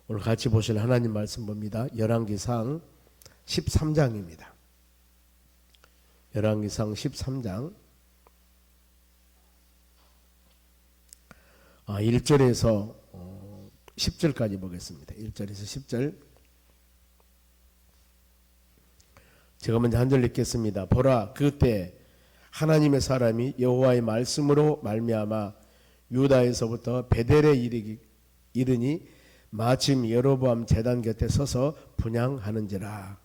오늘 같이 보실 하나님 말씀 봅니다. 열왕기상 13장입니다. 열왕기상 13장 1절에서 10절까지 보겠습니다. 1절에서 10절. 제가 먼저 한 절 읽겠습니다. 보라, 그때 하나님의 사람이 여호와의 말씀으로 말미암아 유다에서부터 베델에 이르니 마침 여로보암 제단 곁에 서서 분향하는지라.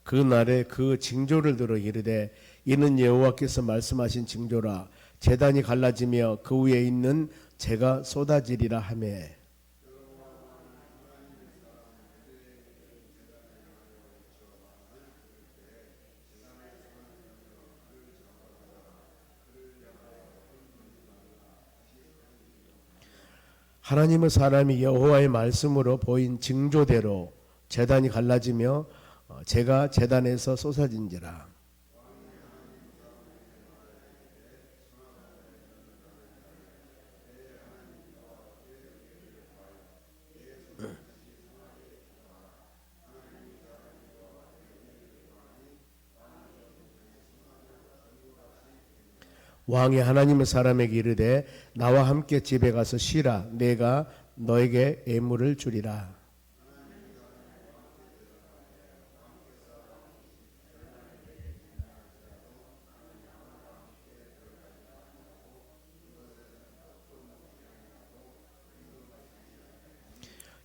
그 날에 그 징조를 들어 이르되 이는 여호와께서 말씀하신 징조라. 제단이 갈라지며 그 위에 있는 재가 쏟아지리라 하매. 하나님의 사람이 여호와의 말씀으로 보인 징조대로 제단이 갈라지며 재가 제단에서 쏟아진지라. 왕이 하나님의 사람에게 이르되 나와 함께 집에 가서 쉬라. 내가 너에게 예물을 주리라.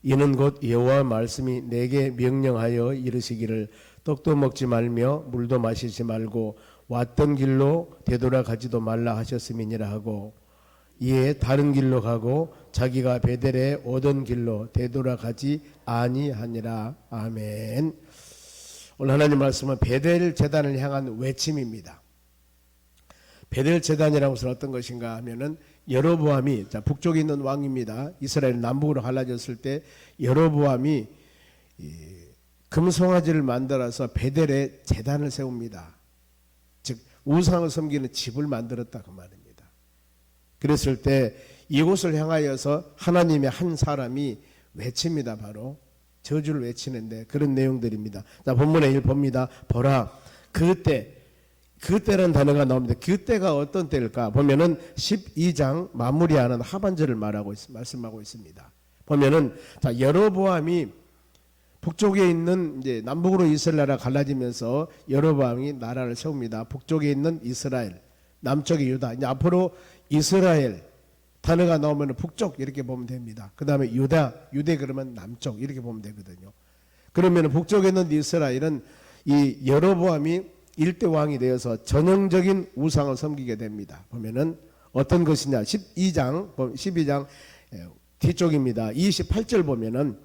이는 곧 여호와 말씀이 내게 명령하여 이르시기를 떡도 먹지 말며 물도 마시지 말고 왔던 길로 되돌아 가지도 말라 하셨음이니라 하고, 이에 다른 길로 가고 자기가 베델에 오던 길로 되돌아 가지 아니하니라. 아멘. 오늘 하나님 말씀은 베델 제단을 향한 외침입니다. 베델 제단이라는 것은 어떤 것인가 하면은 여로보암이 북쪽에 있는 왕입니다. 이스라엘 남북으로 갈라졌을 때 여로보암이 금송아지를 만들어서 베델에 제단을 세웁니다. 즉 우상을 섬기는 집을 만들었다 그 말입니다. 그랬을 때 이곳을 향하여서 하나님의 한 사람이 외칩니다. 바로 저주를 외치는데 그런 내용들입니다. 자, 본문에 1 봅니다. 보라, 그때라는 단어가 나옵니다. 그때가 어떤 때일까? 보면은 12장 마무리하는 하반절을 말씀하고 있습니다. 보면은 자, 여로보암이 북쪽에 있는 이제 남북으로 이스라엘 나라가 갈라지면서 여로보암이 나라를 세웁니다. 북쪽에 있는 이스라엘, 남쪽에 유다. 이제 앞으로 이스라엘 단어가 나오면 북쪽 이렇게 보면 됩니다. 그 다음에 유대 그러면 남쪽 이렇게 보면 되거든요. 그러면 북쪽에 있는 이스라엘은 이 여로보암이 일대 왕이 되어서 전형적인 우상을 섬기게 됩니다. 보면은 어떤 것이냐? 12장 뒤쪽입니다. 28절 보면은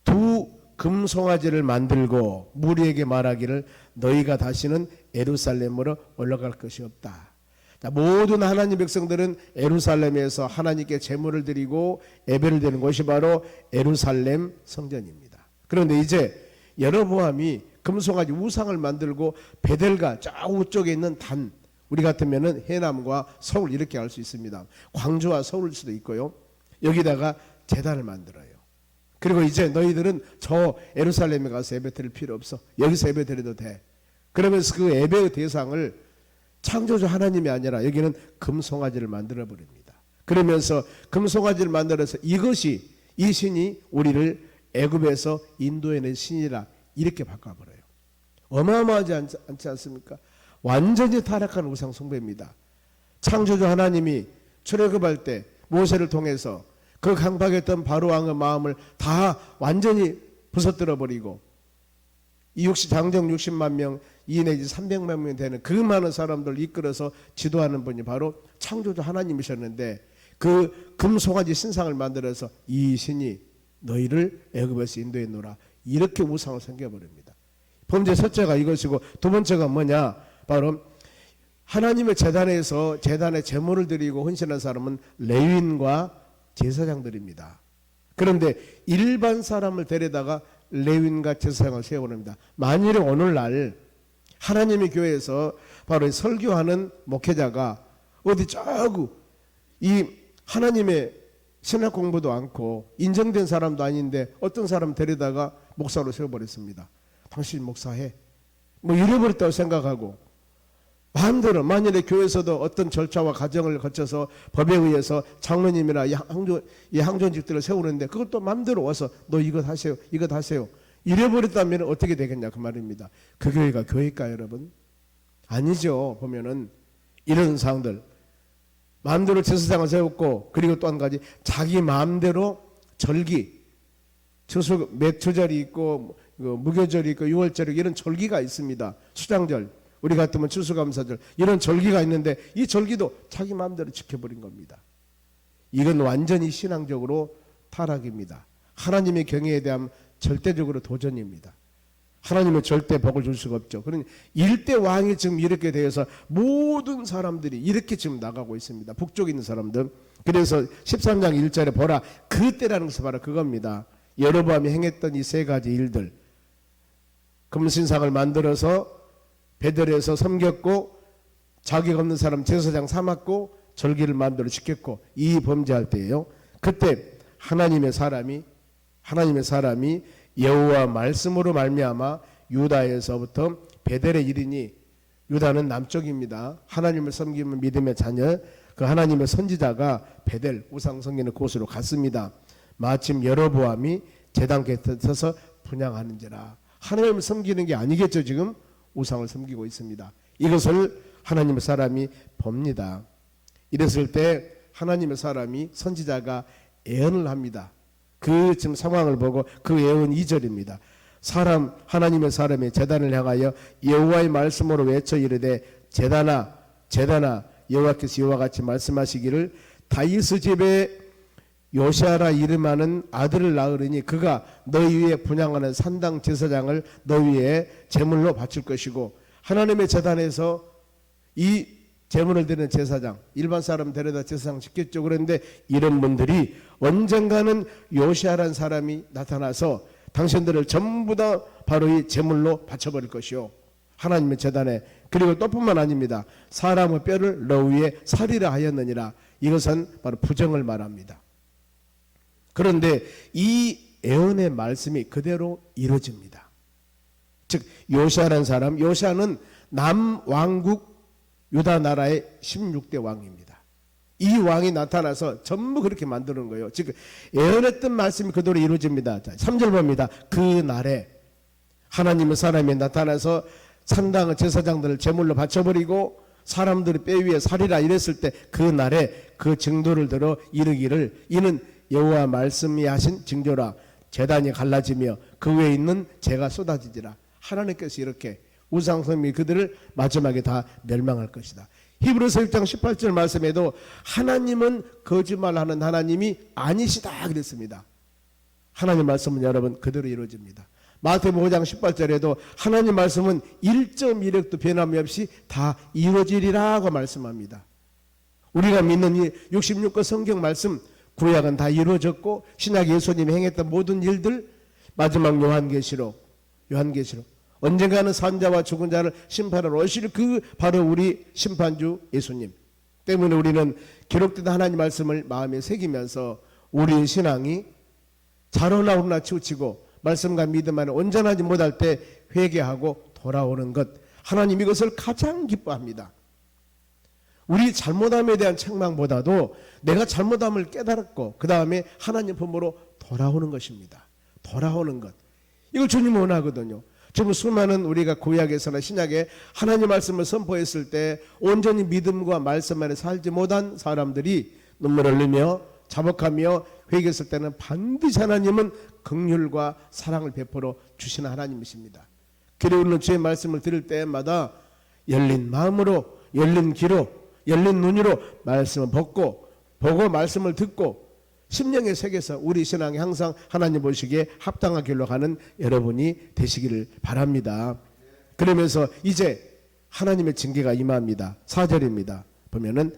두 금송아지를 만들고 무리에게 말하기를 너희가 다시는 예루살렘으로 올라갈 것이 없다. 자, 모든 하나님 백성들은 예루살렘에서 하나님께 제물을 드리고 예배를 드리는 곳이 바로 예루살렘 성전입니다. 그런데 이제 여로보암이 금송아지 우상을 만들고 베델과 좌우쪽에 있는 단, 우리 같으면은 해남과 서울 이렇게 알 수 있습니다. 광주와 서울일 수도 있고요. 여기다가 제단을 만들어요. 그리고 이제 너희들은 저 예루살렘에 가서 예배 드릴 필요 없어. 여기서 예배 드려도 돼. 그러면서 그 예배의 대상을 창조주 하나님이 아니라 여기는 금송아지를 만들어 버립니다. 그러면서 금송아지를 만들어서 이 신이 우리를 애굽에서 인도해낸 신이라 이렇게 바꿔버려요. 어마어마하지 않지 않습니까? 완전히 타락한 우상 숭배입니다. 창조주 하나님이 출애굽할 때 모세를 통해서 그 강박했던 바로 왕의 마음을 다 완전히 부서뜨려 버리고 장정 60만 명, 2 내지 300만 명 되는 그 많은 사람들 이끌어서 지도하는 분이 바로 창조주 하나님이셨는데 그 금송아지 신상을 만들어서 이 신이 너희를 애굽에서 인도해 놓으라 이렇게 우상을 섬겨버립니다. 범죄 첫째가 이것이고 두 번째가 뭐냐? 바로 하나님의 제단에서 제단에 제물을 드리고 헌신한 사람은 레위인과 제사장들입니다. 그런데 일반 사람을 데려다가 레위인과 제사장을 세워놓습니다. 만일에 오늘날 하나님의 교회에서 바로 설교하는 목회자가 어디 저구 이 하나님의 신학 공부도 않고 인정된 사람도 아닌데 어떤 사람 데려다가 목사로 세워버렸습니다. 당신 목사해 뭐 이래버렸다고 생각하고 마음대로 만일에 교회에서도 어떤 절차와 과정을 거쳐서 법에 의해서 장로님이나 이 항존직들을 세우는데 그것도 마음대로 와서 너 이것 하세요 이것 하세요 이래버렸다면 어떻게 되겠냐 그 말입니다. 그 교회가 교회일까요 여러분? 아니죠. 보면은 이런 상황들 마음대로 제사장을 세웠고 그리고 또 한 가지 자기 마음대로 절기 몇 초절이 있고 무교절이 있고 유월절이 이런 절기가 있습니다. 수장절 우리 같으면 추수감사절 이런 절기가 있는데 이 절기도 자기 마음대로 지켜버린 겁니다. 이건 완전히 신앙적으로 타락입니다. 하나님의 경애에 대한 절대적으로 도전입니다. 하나님은 절대 복을 줄 수가 없죠. 그러니 일대 왕이 지금 이렇게 되어서 모든 사람들이 이렇게 지금 나가고 있습니다. 북쪽에 있는 사람들. 그래서 13장 1절에 보라 그때라는 것은 바로 그겁니다. 여로보암이 행했던 이 세 가지 일들 금신상을 만들어서 베들에서 섬겼고 자격 없는 사람 제사장 삼았고 절기를 만들어 지켰고 이 범죄할 때예요. 그때 하나님의 사람이 여호와 말씀으로 말미암아 유다에서부터 베델에 이르니 유다는 남쪽입니다. 하나님을 섬기는 믿음의 자녀 그 하나님의 선지자가 베델 우상 섬기는 곳으로 갔습니다. 마침 여로보암이 제단 곁에 서서 분향하는지라 하나님을 섬기는 게 아니겠죠. 지금 우상을 섬기고 있습니다. 이것을 하나님의 사람이 봅니다. 이랬을 때 하나님의 사람이 선지자가 예언을 합니다. 그 지금 상황을 보고 그 예언 2절입니다. 하나님의 사람이 제단을 향하여 여호와의 말씀으로 외쳐 이르되 제단아 여호와께서 이와 같이 말씀하시기를 다윗의 집에 요시아라 이름하는 아들을 낳으리니 그가 너희 위에 분향하는 산당 제사장을 너희 위에 제물로 바칠 것이고 하나님의 제단에서 이 제물을 드리는 제사장 일반 사람 데려다 제사장 짓겠죠. 그런데 이런 분들이 언젠가는 요시아라는 사람이 나타나서 당신들을 전부 다 바로 이 제물로 바쳐버릴 것이요 하나님의 제단에 그리고 또 뿐만 아닙니다. 사람의 뼈를 너 위에 살이라 하였느니라. 이것은 바로 부정을 말합니다. 그런데 이 예언의 말씀이 그대로 이루어집니다. 즉 요시아라는 사람 요시아는 남왕국 유다 나라의 16대 왕입니다. 이 왕이 나타나서 전부 그렇게 만드는 거예요. 즉 예언했던 말씀이 그대로 이루어집니다. 자, 3절 봅니다. 그 날에 하나님의 사람이 나타나서 산당의 제사장들을 제물로 바쳐버리고 사람들이 뼈 위에 살이라 이랬을 때 그 날에 그 증도를 들어 이르기를 이는 여호와 말씀이 하신 징조라 제단이 갈라지며 그 위에 있는 재가 쏟아지지라. 하나님께서 이렇게 우상섬이 그들을 마지막에 다 멸망할 것이다. 히브리서 1장 18절 말씀에도 하나님은 거짓말하는 하나님이 아니시다 그랬습니다. 하나님 말씀은 여러분 그대로 이루어집니다. 마태복음 5장 18절에도 하나님 말씀은 1.1획도 변함이 없이 다 이루어지리라고 말씀합니다. 우리가 믿는 이 66권 성경 말씀 구약은 다 이루어졌고 신약 예수님이 행했던 모든 일들 마지막 요한계시록 언젠가는 산자와 죽은 자를 심판하러 오실 그 바로 우리 심판주 예수님 때문에 우리는 기록된 하나님 말씀을 마음에 새기면서 우리의 신앙이 자로나 오르나 치우치고 말씀과 믿음 안에 온전하지 못할 때 회개하고 돌아오는 것 하나님 이것을 가장 기뻐합니다. 우리 잘못함에 대한 책망보다도 내가 잘못함을 깨달았고 그 다음에 하나님 품으로 돌아오는 것입니다. 돌아오는 것 이걸 주님은 원하거든요. 지금 수많은 우리가 구약에서나 신약에 하나님 말씀을 선포했을 때 온전히 믿음과 말씀 안에 살지 못한 사람들이 눈물을 흘리며 자복하며 회개했을 때는 반드시 하나님은 긍휼과 사랑을 베풀어 주시는 하나님이십니다. 그리고 우리는 주의 말씀을 들을 때마다 열린 마음으로 열린 귀로 열린 눈으로 말씀을 보고 말씀을 듣고 심령의 세계에서 우리 신앙이 항상 하나님 보시기에 합당한 길로 가는 여러분이 되시기를 바랍니다. 그러면서 이제 하나님의 징계가 임합니다. 4절입니다. 보면은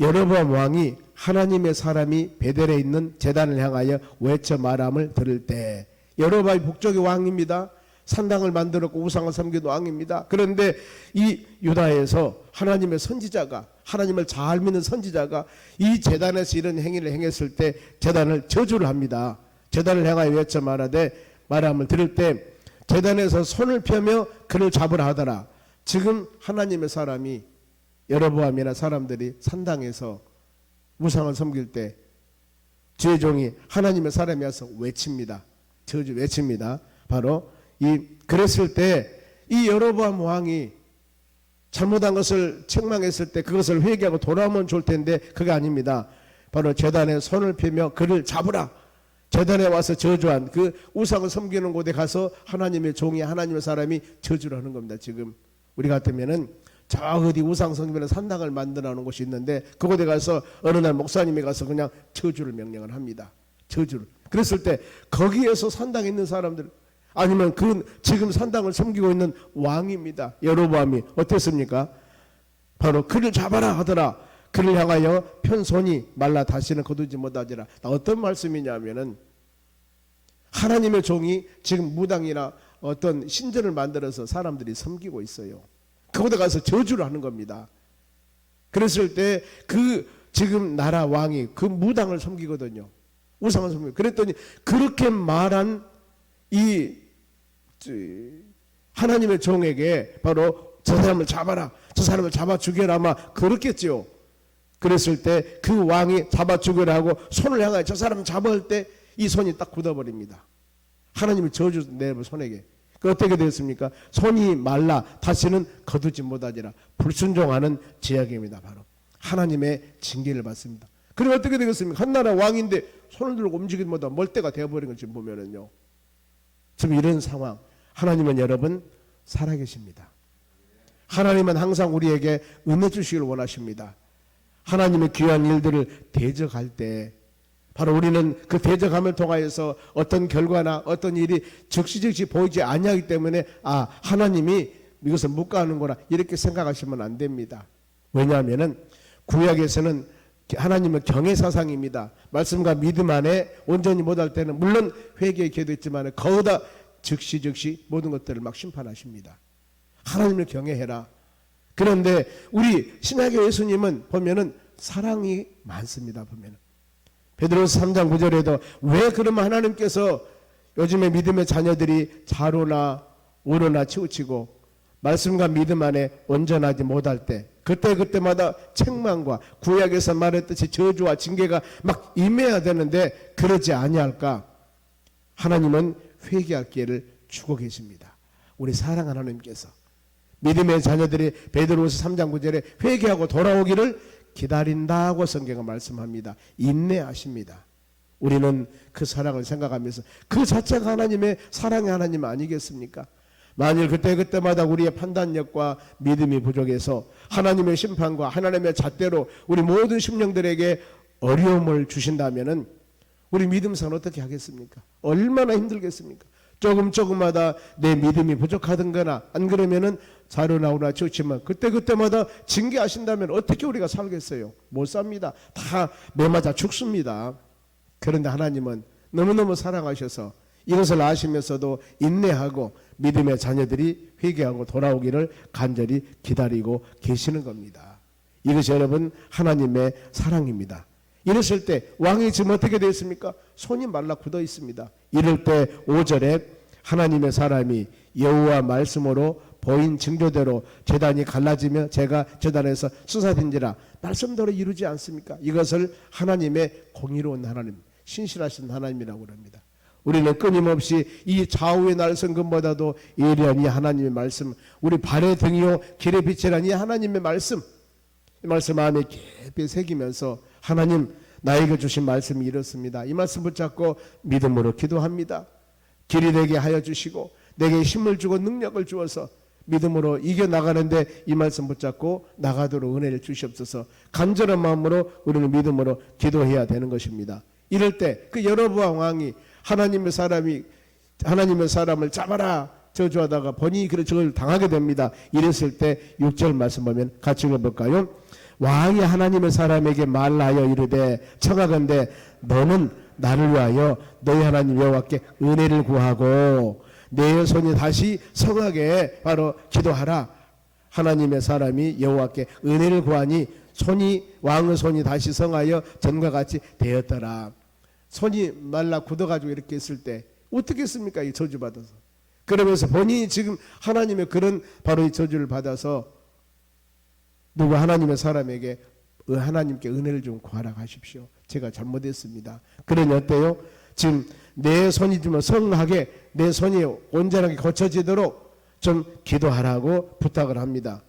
여로보암 왕이 하나님의 사람이 베델에 있는 제단을 향하여 외쳐 말함을 들을 때, 여로보암이 북쪽의 왕입니다. 산당을 만들었고 우상을 섬기는 왕입니다. 그런데 이 유다에서 하나님의 선지자가, 하나님을 잘 믿는 선지자가 이 제단에서 이런 행위를 행했을 때 제단을 저주를 합니다. 제단을 향하여 외쳐 말함을 들을 때 제단에서 손을 펴며 그를 잡으라 하더라. 지금 하나님의 사람이, 여로보암이나 사람들이 산당에서 우상을 섬길 때 주의 종이 하나님의 사람이 와서 외칩니다. 저주 외칩니다. 바로 그랬을 때 이 여로보암 왕이 잘못한 것을 책망했을 때 그것을 회개하고 돌아오면 좋을 텐데 그게 아닙니다. 바로 제단에 손을 펴며 그를 잡으라. 제단에 와서 저주한 그 우상을 섬기는 곳에 가서 하나님의 종이, 하나님의 사람이 저주를 하는 겁니다. 지금 우리 같으면은 저 어디 우상 섬기는 산당을 만들어 놓은 곳이 있는데 그곳에 가서 어느 날 목사님이 가서 그냥 저주를 명령을 합니다. 저주를. 그랬을 때 거기에서 산당에 있는 사람들, 아니면 그 지금 산당을 섬기고 있는 왕입니다. 여로보암이 어땠습니까? 바로 그를 잡아라 하더라. 그를 향하여 편 손이 말라 다시는 거두지 못하리라. 어떤 말씀이냐면은 하나님의 종이 지금 무당이나 어떤 신전을 만들어서 사람들이 섬기고 있어요. 그곳에 가서 저주를 하는 겁니다. 그랬을 때 그 지금 나라 왕이 그 무당을 섬기거든요. 우상을 섬기고. 그랬더니 그렇게 말한 이 하나님의 종에게 바로 저 사람을 잡아라, 저 사람을 잡아 죽여라, 아마 그렇겠죠. 그랬을 때 그 왕이 잡아 죽여라 하고 손을 향하여 저 사람을 잡을 때 이 손이 딱 굳어버립니다. 하나님이 저주 내부 손에게. 그 어떻게 되었습니까? 손이 말라 다시는 거두지 못하리라. 불순종하는 제약입니다. 바로 하나님의 징계를 받습니다. 그럼 어떻게 되겠습니까? 한나라 왕인데 손을 들고 움직이지 못하고 멀대가 되어버린 걸 지금 보면은요. 지금 이런 상황, 하나님은 여러분 살아계십니다. 하나님은 항상 우리에게 은혜 주시길 원하십니다. 하나님의 귀한 일들을 대적할 때 바로 우리는 그 대적함을 통하여서 어떤 결과나 어떤 일이 즉시 보이지 아니하기 때문에 하나님이 이것을 묵과하는구나 이렇게 생각하시면 안 됩니다. 왜냐하면은 구약에서는 하나님은 경외 사상입니다. 말씀과 믿음 안에 온전히 못할 때는 물론 회개의 기회도 있지만 거기다 즉시 모든 것들을 막 심판하십니다. 하나님을 경외해라. 그런데 우리 신약의 예수님은 보면은 사랑이 많습니다. 보면은 베드로서 3장 9절에도 왜 그러면 하나님께서 요즘에 믿음의 자녀들이 자로나 오로나 치우치고 말씀과 믿음 안에 온전하지 못할 때 그때마다 책망과 구약에서 말했듯이 저주와 징계가 막 임해야 되는데 그러지 아니할까? 하나님은 회개할 기회를 주고 계십니다. 우리 사랑하는 하나님께서 믿음의 자녀들이 베드로서 3장 9절에 회개하고 돌아오기를 기다린다고 성경은 말씀합니다. 인내하십니다. 우리는 그 사랑을 생각하면서 그 자체가 하나님의 사랑의 하나님 아니겠습니까? 만일 그때마다 우리의 판단력과 믿음이 부족해서 하나님의 심판과 하나님의 잣대로 우리 모든 심령들에게 어려움을 주신다면은 우리 믿음상 어떻게 하겠습니까? 얼마나 힘들겠습니까? 조금마다 내 믿음이 부족하든거나 안 그러면은 자료 나오나 좋지만 그때마다 징계하신다면 어떻게 우리가 살겠어요? 못 삽니다. 다 매맞아 죽습니다. 그런데 하나님은 너무너무 사랑하셔서 이것을 아시면서도 인내하고 믿음의 자녀들이 회개하고 돌아오기를 간절히 기다리고 계시는 겁니다. 이것이 여러분 하나님의 사랑입니다. 이랬을 때 왕이 지금 어떻게 되었습니까? 손이 말라 굳어 있습니다. 이럴 때 5절에 하나님의 사람이 여호와 말씀으로 보인 징조대로 제단이 갈라지며 제가 제단에서 수사된지라 말씀대로 이루지 않습니까? 이것을 하나님의 공의로운 하나님, 신실하신 하나님이라고 합니다. 우리는 끊임없이 이 좌우의 날성금보다도 예리한 이 하나님의 말씀, 우리 발의 등이요 길의 빛이란 이 하나님의 말씀, 이 말씀 마음에 깊이 새기면서 하나님 나에게 주신 말씀이 이렇습니다. 이 말씀 붙잡고 믿음으로 기도합니다. 길이 되게 하여 주시고 내게 힘을 주고 능력을 주어서 믿음으로 이겨나가는데 이 말씀 붙잡고 나가도록 은혜를 주시옵소서. 간절한 마음으로 우리는 믿음으로 기도해야 되는 것입니다. 이럴 때 그 여로보암 왕이 하나님의 사람을 잡아라 저주하다가 본인이 저걸 당하게 됩니다. 이랬을 때 6절 말씀 보면 같이 읽어볼까요? 왕이 하나님의 사람에게 말하여 이르되 청하건대 너는 나를 위하여 너희 하나님 여호와께 은혜를 구하고 내 손이 다시 성하게 바로 기도하라. 하나님의 사람이 여호와께 은혜를 구하니 왕의 손이 다시 성하여 전과 같이 되었더라. 손이 말라 굳어가지고 이렇게 있을 때 어떻게 했습니까? 이 저주 받아서. 그러면서 본인이 지금 하나님의 그런 바로 이 저주를 받아서 누구 하나님의 사람에게 하나님께 은혜를 좀 구하라 하십시오. 제가 잘못했습니다. 그러니 어때요? 지금 내 손이 좀 성하게 내 손이 온전하게 고쳐지도록 좀 기도하라고 부탁을 합니다.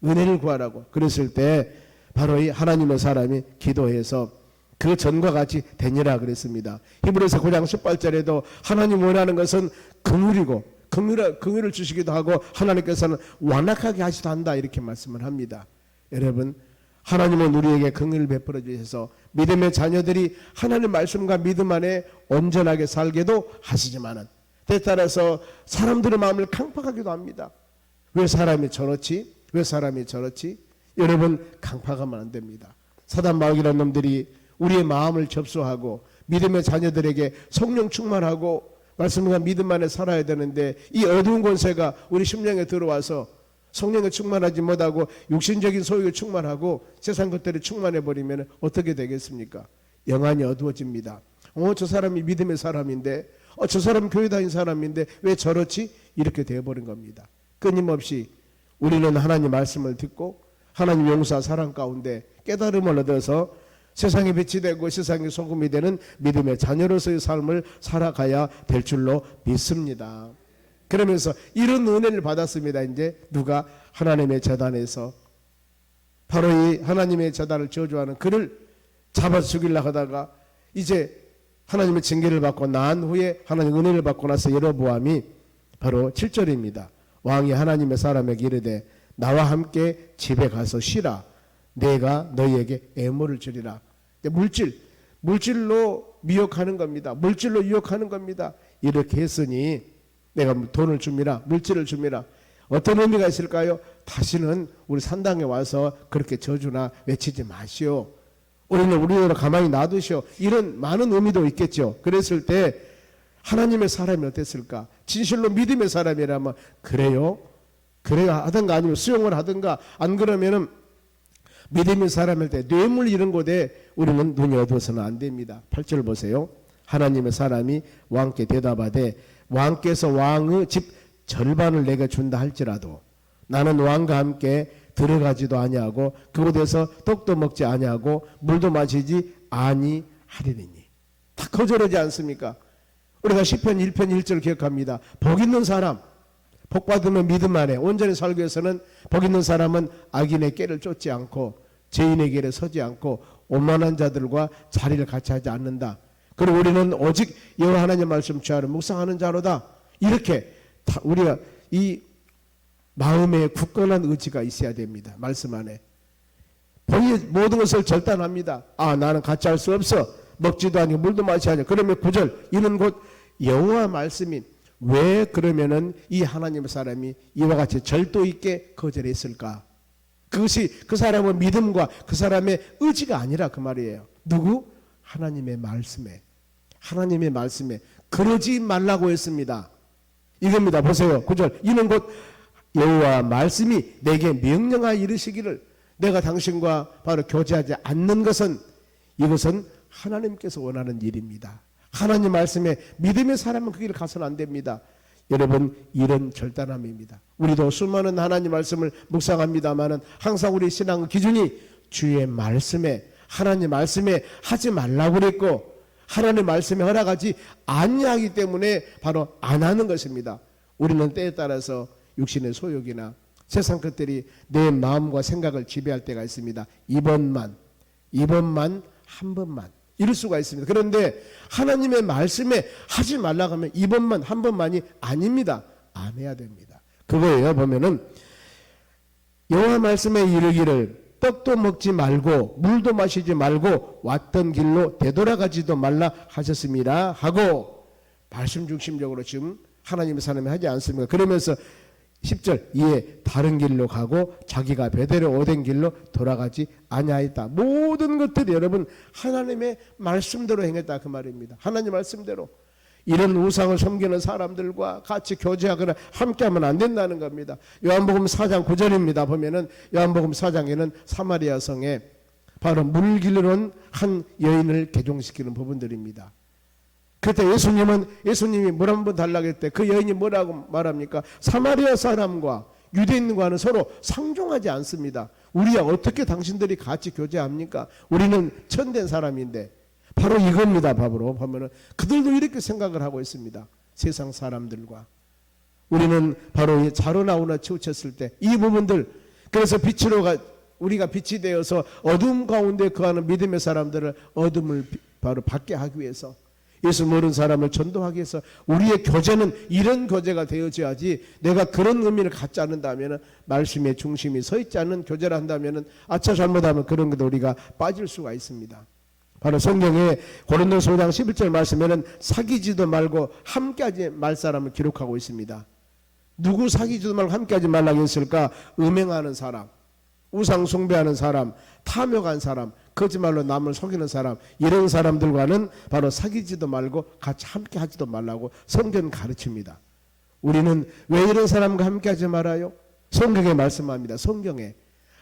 은혜를 구하라고. 그랬을 때 바로 이 하나님의 사람이 기도해서 그 전과 같이 되니라 그랬습니다. 히브리서 9장 18절에도 하나님 원하는 것은 긍휼이고 긍휼을 주시기도 하고 하나님께서는 완악하게 하시도 한다 이렇게 말씀을 합니다. 여러분 하나님은 우리에게 긍휼을 베풀어 주셔서 믿음의 자녀들이 하나님 말씀과 믿음 안에 온전하게 살게도 하시지만은 때따라서 사람들의 마음을 강팍하기도 합니다. 왜 사람이 저렇지? 왜 사람이 저렇지? 여러분 강팍하면 안 됩니다. 사단 마귀라는 놈들이 우리의 마음을 접수하고 믿음의 자녀들에게 성령 충만하고 말씀과 믿음 안에 살아야 되는데 이 어두운 권세가 우리 심령에 들어와서 성령에 충만하지 못하고 육신적인 소유에 충만하고 세상 것들에 충만해버리면 어떻게 되겠습니까? 영안이 어두워집니다. 저 사람이 믿음의 사람인데 저 사람 교회 다닌 사람인데 왜 저렇지? 이렇게 되어버린 겁니다. 끊임없이 우리는 하나님 말씀을 듣고 하나님 용서 사랑 가운데 깨달음을 얻어서 세상에 빛이 되고 세상에 소금이 되는 믿음의 자녀로서의 삶을 살아가야 될 줄로 믿습니다. 그러면서 이런 은혜를 받았습니다. 이제 누가 하나님의 제단에서 바로 이 하나님의 제단을 저주하는 그를 잡아 죽이려고 하다가 이제 하나님의 징계를 받고 난 후에 하나님의 은혜를 받고 나서 여로보암이 바로 7절입니다. 왕이 하나님의 사람에게 이르되 나와 함께 집에 가서 쉬라. 내가 너희에게 애모를 주리라. 물질로 미혹하는 겁니다. 물질로 유혹하는 겁니다. 이렇게 했으니 내가 돈을 줍니다. 물질을 줍니다. 어떤 의미가 있을까요? 다시는 우리 산당에 와서 그렇게 저주나 외치지 마시오. 우리를 가만히 놔두시오. 이런 많은 의미도 있겠죠. 그랬을 때 하나님의 사람이 어땠을까? 진실로 믿음의 사람이라면 그래요 하든가 아니면 수용을 하든가 안 그러면은 믿음의 사람일 때 뇌물 이런 곳에 우리는 눈이 어두워서는 안 됩니다. 8절 보세요. 하나님의 사람이 왕께 대답하되 왕께서 왕의 집 절반을 내게 준다 할지라도 나는 왕과 함께 들어가지도 아니하고 그곳에서 떡도 먹지 아니하고 물도 마시지 아니하리니. 다 거절하지 않습니까? 우리가 시편 1편 1절 기억합니다. 복 있는 사람, 복 받으면 믿음 안에 온전히 살기 위해서는 복 있는 사람은 악인의 꾀를 쫓지 않고 죄인의 길에 서지 않고 오만한 자들과 자리를 같이 하지 않는다. 그리고 우리는 오직 여호와 하나님 말씀 취하러 묵상하는 자로다. 이렇게 우리가 이 마음에 굳건한 의지가 있어야 됩니다. 말씀 안에 본인이 모든 것을 절단합니다. 나는 같이 할 수 없어. 먹지도 아니고 물도 마시지 않고. 그러면 9절 이는 곧 여호와 말씀인. 왜 그러면은 이 하나님의 사람이 이와 같이 절도 있게 거절했을까? 그것이 그 사람의 믿음과 그 사람의 의지가 아니라 그 말이에요. 누구? 하나님의 말씀에 그러지 말라고 했습니다. 이겁니다. 보세요. 9절 이는 곧 여호와 말씀이 내게 명령하여 이르시기를 내가 당신과 바로 교제하지 않는 것은 이것은 하나님께서 원하는 일입니다. 하나님 말씀에 믿음의 사람은 그 길을 가서는 안 됩니다. 여러분 이런 절단함입니다. 우리도 수많은 하나님 말씀을 묵상합니다마는 항상 우리 신앙의 기준이 주의 말씀에 하나님 말씀에 하지 말라고 그랬고 하나님 말씀에 허락하지 아니하기 때문에 바로 안 하는 것입니다. 우리는 때에 따라서 육신의 소욕이나 세상 것들이 내 마음과 생각을 지배할 때가 있습니다. 이번만 한 번만 이럴 수가 있습니다. 그런데 하나님의 말씀에 하지 말라고 하면 이번만 한 번만이 아닙니다. 안 해야 됩니다. 그거예요. 보면은 여호와 말씀에 이르기를 떡도 먹지 말고 물도 마시지 말고 왔던 길로 되돌아가지도 말라 하셨습니다 하고 말씀 중심적으로 지금 하나님의 사람이 하지 않습니까? 그러면서 10절 이에 다른 길로 가고 자기가 베델에 오던 길로 돌아가지 아니하였다. 모든 것들이 여러분 하나님의 말씀대로 행했다 그 말입니다. 하나님 말씀대로. 이런 우상을 섬기는 사람들과 같이 교제하거나 함께하면 안 된다는 겁니다. 요한복음 4장 9절입니다. 보면은 요한복음 4장에는 사마리아 성에 바로 물길로는 한 여인을 개종시키는 부분들입니다. 그때 예수님이 물 한 번 달라고 했을 때 그 여인이 뭐라고 말합니까? 사마리아 사람과 유대인과는 서로 상종하지 않습니다. 우리와 어떻게 당신들이 같이 교제합니까? 우리는 천된 사람인데 바로 이겁니다. 바로 보면은 그들도 이렇게 생각을 하고 있습니다. 세상 사람들과 우리는 바로 자로 나오나 치우쳤을 때 이 부분들 그래서 우리가 빛이 되어서 어둠 가운데 거하는 믿음의 사람들을 어둠을 바로 받게 하기 위해서 예수 모르는 사람을 전도하기 위해서 우리의 교제는 이런 교제가 되어져야지 내가 그런 의미를 갖지 않는다면 말씀의 중심이 서 있지 않는 교제를 한다면 아차 잘못하면 그런 것도 우리가 빠질 수가 있습니다. 바로 성경에 고린도서 5장 11절 말씀에는 사귀지도 말고 함께하지 말 사람을 기록하고 있습니다. 누구 사귀지도 말고 함께하지 말라고 했을까? 음행하는 사람, 우상 숭배하는 사람, 탐욕한 사람, 거짓말로 남을 속이는 사람, 이런 사람들과는 바로 사귀지도 말고 같이 함께 하지도 말라고 성경은 가르칩니다. 우리는 왜 이런 사람과 함께 하지 말아요? 성경에 말씀합니다. 성경에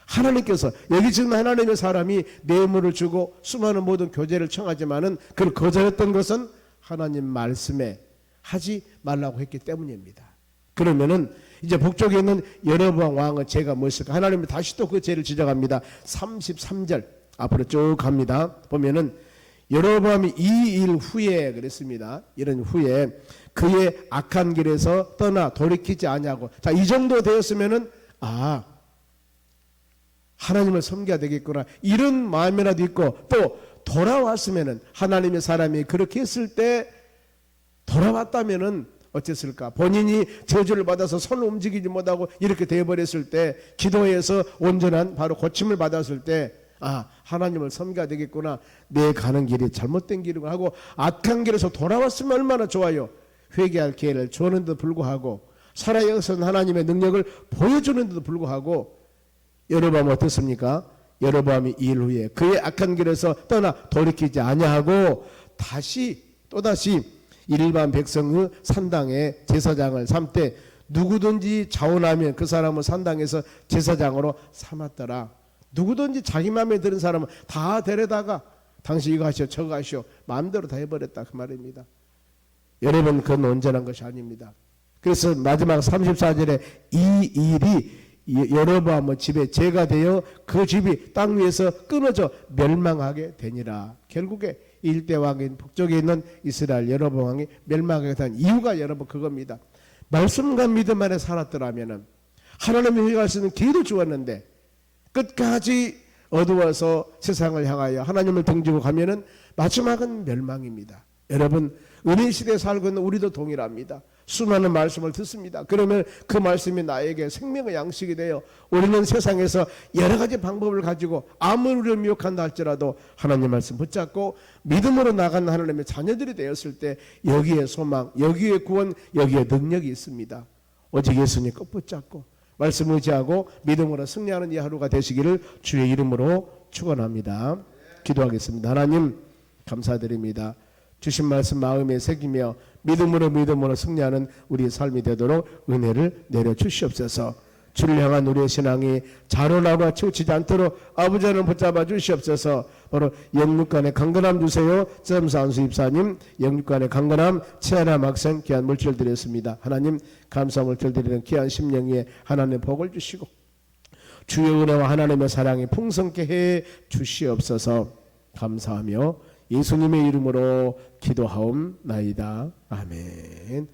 하나님께서 여기 지금 하나님의 사람이 뇌물을 주고 수많은 모든 교제를 청하지만은 그걸 거절했던 것은 하나님 말씀에 하지 말라고 했기 때문입니다. 그러면은 이제 북쪽에 있는 여로보암 왕의 죄가 무엇일까? 하나님이 다시 또 그 죄를 지적합니다. 33절 앞으로 쭉 갑니다. 보면은 여로보암이 이 일 후에 그랬습니다. 이런 후에 그의 악한 길에서 떠나 돌이키지 아니하고, 자, 이 정도 되었으면은 하나님을 섬겨야 되겠구나 이런 마음이라도 있고, 또 돌아왔으면은 하나님의 사람이 그렇게 했을 때 돌아왔다면은 어땠을까? 본인이 저주를 받아서 손을 움직이지 못하고 이렇게 되어버렸을 때, 기도해서 온전한 바로 고침을 받았을 때 하나님을 섬겨야 되겠구나, 내 가는 길이 잘못된 길이고 하고 악한 길에서 돌아왔으면 얼마나 좋아요. 회개할 기회를 주었는데도 불구하고, 살아여선 하나님의 능력을 보여주는데도 불구하고 여로보암은 어떻습니까? 여로보암이 이 일 후에 그의 악한 길에서 떠나 돌이키지 아니하고 또다시 일반 백성의 산당에 제사장을 삼되 누구든지 자원하면 그 사람은 산당에서 제사장으로 삼았더라. 누구든지 자기 마음에 드는 사람은 다 데려다가 당신 이거 하시오 저거 하시오 마음대로 다 해버렸다 그 말입니다. 여러분, 그건 온전한 것이 아닙니다. 그래서 마지막 34절에 이 일이 여로보암의 집에 죄가 되어 그 집이 땅 위에서 끊어져 멸망하게 되니라. 결국에 일대 왕인 북쪽에 있는 이스라엘 여로보암 왕이 멸망하게 된 이유가 여러분 그겁니다. 말씀과 믿음 안에 살았더라면은 하나님의 회개할 수 있는 기회도 주었는데 끝까지 어두워서 세상을 향하여 하나님을 등지고 가면은 마지막은 멸망입니다. 여러분, 은혜 시대에 살고 있는 우리도 동일합니다. 수많은 말씀을 듣습니다. 그러면 그 말씀이 나에게 생명의 양식이 되어 우리는 세상에서 여러 가지 방법을 가지고 아무리 우리를 미혹한다 할지라도 하나님 말씀 붙잡고 믿음으로 나가는 하나님의 자녀들이 되었을 때 여기에 소망, 여기에 구원, 여기에 능력이 있습니다. 오직 예수님 꼭 붙잡고 말씀 의지하고 믿음으로 승리하는 이 하루가 되시기를 주의 이름으로 축원합니다. 기도하겠습니다. 하나님 감사드립니다. 주신 말씀 마음에 새기며 믿음으로 승리하는 우리의 삶이 되도록 은혜를 내려주시옵소서. 주를 향한 우리의 신앙이 자로나와 치우치지 않도록 아버지 하나님 붙잡아 주시옵소서. 바로 영육간의 강건함 주세요. 점사한수 입사님, 영육간의 강건함, 채하남 학생 귀한 물질 드렸습니다. 하나님 감사 물질 드리는 귀한 심령에 하나님의 복을 주시고 주의 은혜와 하나님의 사랑이 풍성케 해 주시옵소서. 감사하며 예수님의 이름으로 기도하옵나이다. 아멘.